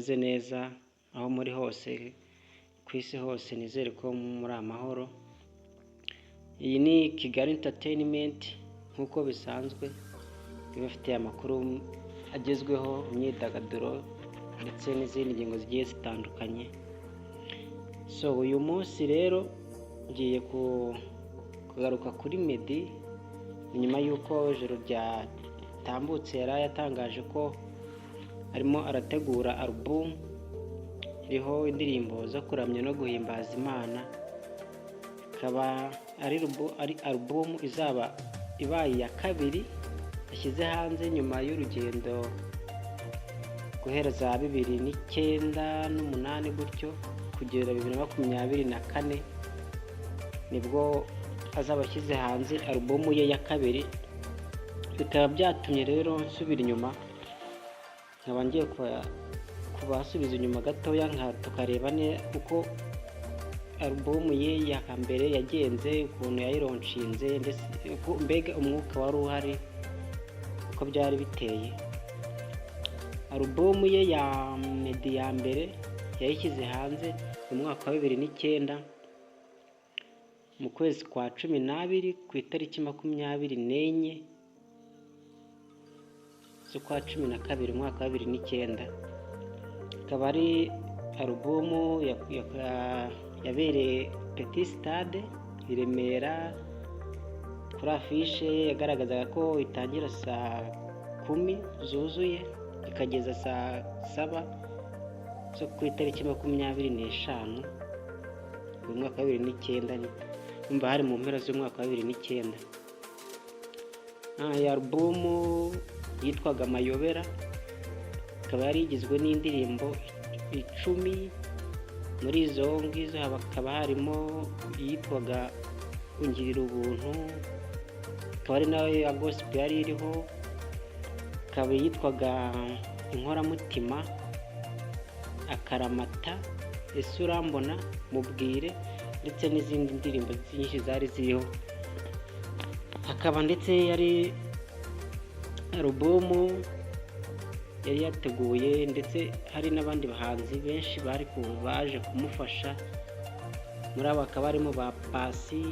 mumeze neza aho muri hose ku isi hose, nizere ko muri amahoro. Iyi ni Kigali Entertainment nk'uko bisanzwe ibafitiye amakuru agezweho, imyidagaduro ndetse n'izindi ngingo zigiye zitandukanye. So uyu munsi rero ngiye kugaruka kuri Meddy nyuma y'uko ijoro ryatambutse yari yatangaje ko arimo arategura album iriho indirimbo zo kuramya no guhimbaza Imana. Ikaba ari album izaba ibaye iya kabiri ashyize hanze nyuma y'urugendo guhera za 2009 n'8 gutyo kugera 2024 nibwo azaba ashyize hanze album ye ya kabiri. Bikaba byatumye rero nsubira inyuma, nkaba ngiye kubasubiza inyuma gatoya tukareba uko album ye ya mbere yagenze, ukuntu yayironshinze, ndetse mbega umwuka wari uhari uko byari biteye. Album ye ya Meddy ya mbere yayishyize hanze mu mwaka wa 2009 mu kwezi kwa 12 ku itariki 24 z'ukwa 12 umwaka wa 2009. Ikaba ari album yabereye Petit Stade i Remera. Kuri afishe yagaragazaga ko itangira saa 10 zuzuye ikageza saa 7 zo ku itariki 25 mu mwaka wa 2009. Umva hari mu mpera z'umwaka wa 2009. Iyi album yitwaga Mayobera, ikaba yari igizwe n'indirimbo 10. Muri izo ngizo hakaba harimo iyitwaga Ungirira Ubuntu, ikaba ari nayo ya gospel yari iriho, ikaba yitwaga Inkoramutima, Akaramata, Ese Urambona, Mubwire, ndetse n'izindi ndirimbo nyinshi zari ziriho. Hakaba ndetse yari album yari yateguye, ndetse hari n'abandi bahanzi benshi baje kumufasha. Muri abo hakaba harimo ba Pasi,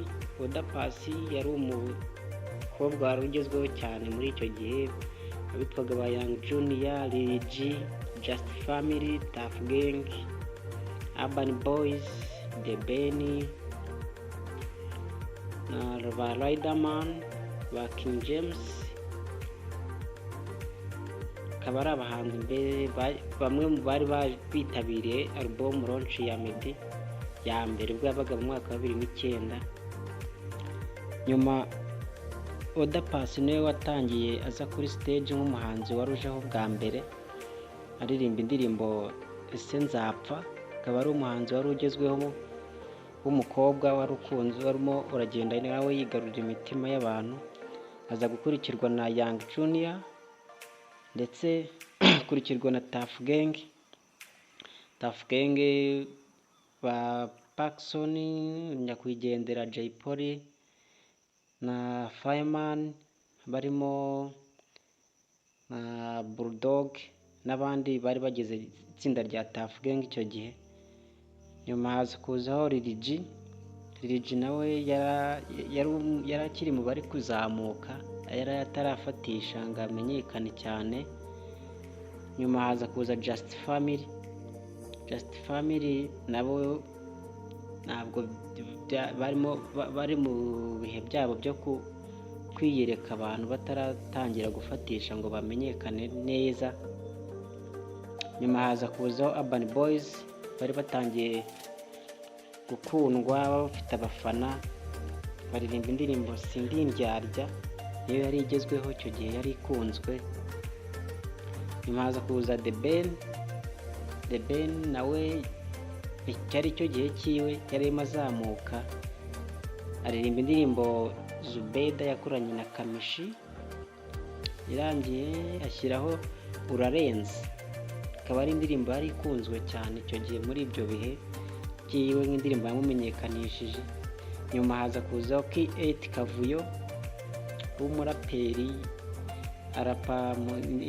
Oda Pasi yari umukobwa wari ugezweho cyane muri icyo gihe, abitwaga ba Young Junior, Lil G, Just Family, Tuff Gang, Urban Boys, The Ben, ba Riderman, ba King James. Akaba ari abahanzi bamwe mu bari bitabiriye album launch ya Meddy ya mbere ubwo yabaga mu mwaka wa 2009. Nyuma Oda Paccy niwe watangiye aza kuri stage nk'umuhanzi warujeho bwa mbere aririmba indirimbo Ese Nzapfa. Akaba ari umuhanzi wari ugezweho w'umukobwa wari ukunze, warimo uragenda nawe yigarurira imitima y'abantu. Aza gukurikirwa na Young Junior ndetse kurikirwa na Tuff Gang ba Paxson, nyakwigendera Jay Polly na Fireman, barimo na Bulldog n'abandi bari bagize itsinda rya Tuff Gang icyo gihe. Nyuma haza kuzaho Lil G nawe yari akiri mu bari kuzamuka, yari atarafatisha ngo amenyekane cyane. Nyuma haza kuza Just Family nabo ntabwo bari mu bihe byabo byo kwiyereka abantu, bataratangira gufatisha ngo bamenyekane neza. Nyuma haza kuzaho Urban Boys bari batangiye gukundwa, bafite abafana, baririmba indirimbo Sindi Indyarya, niyo yari igezweho icyo gihe, yari ikunzwe. Nyuma haza kuza The Ben nawe cyari icyo gihe cyiwe, yari azamuka, aririmba indirimbo Zubeda yakoranye na Kamishi, irangiye ashyiraho Urarenze. Akaba ari indirimbo yari ikunzwe cyane icyo gihe muri ibyo bihe byiwe, nk'indirimbo yamumenyekanishije. Nyuma haza kuzaho K8 Kavuyo w'umuraperi, arapa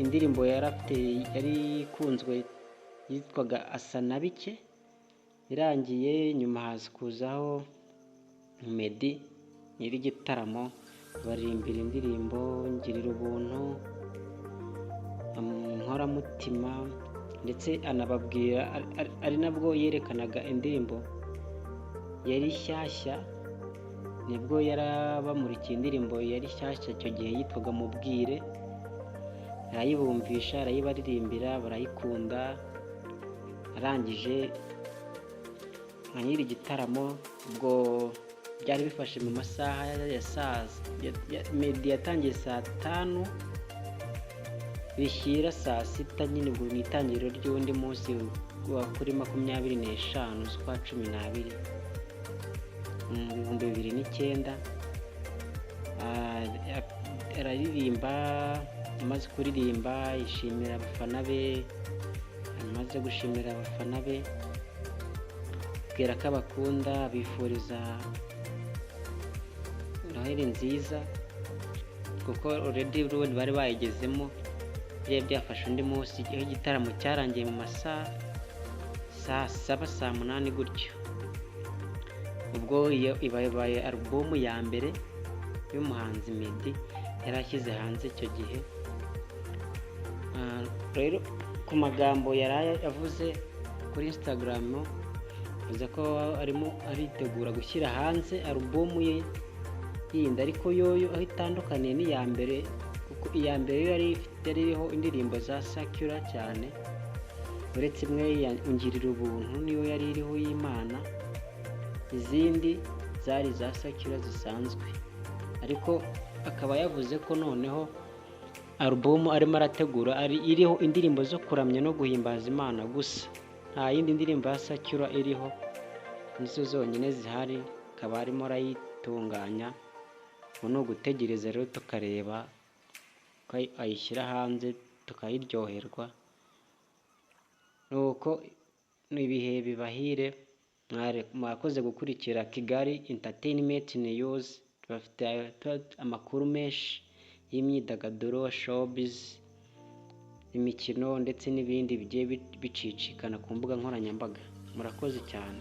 indirimbo yari ikunzwe yitwaga asa na bike, irangiye nyuma haza kuzaho Meddy nyir'igitaramo baririmbira indirimbo ngirira ubuntu, inkoramutima, ndetse anababwira ari nabwo yerekanaga indirimbo yari shyashya, nibwo yarabamurikiye indirimbo yari shyashya icyo gihe yitwaga Mubwire, arayibumvisha, arayibaririmbira, barayikunda. Arangije nka nyir'igitaramo, ubwo byari bifashe mu masaha ya Meddy yatangiye saa 5 bishyira saa 6 nyine, ubwo ni itangiriro ry'undi munsi wa kuri 25 z'ukwa 12 2009. Araririmba, amaze kuririmba yishimira abafana be, amaze gushimira abafana be bwira ko abakunda, bifuriza Noheli nziza, kuko already bari bayigezemo, byari byafashe undi munsi. Igitaramo cyarangiye mu masaha saa 7 saa 8 gutyo. Ubwo ibaye album ya mbere y'umuhanzi Meddy yari ashyize hanze icyo gihe. Rero ku magambo yari yavuze kuri Instagram, avuze ko arimo aritegura gushyira hanze album ye yindi, ariko yoyo aho itandukaniye n'iya mbere, kuko iya mbere yari iriho indirimbo za Sakura cyane, uretse imwe ngirira ubuntu niyo yari iriho y'Imana, izindi zari za Sakura zisanzwe. Ariko akaba yavuze ko noneho album arimo arategura iriho indirimbo zo kuramya no guhimbaza Imana gusa, nta yindi ndirimbo ya Sakura iriho, nizo zonyine zihari. Akaba arimo arayitunganya, ubu ni ugutegereza rero tukareba ko ayishyira hanze tukayiryoherwa. Nuko ibihe bibahire, mwakoze gukurikira Kigali Entertainment News. Bafite amakuru menshi y'imyidagaduro, showbiz, imikino ndetse n'ibindi bigiye bicicikana ku mbuga nkoranyambaga. Murakoze cyane.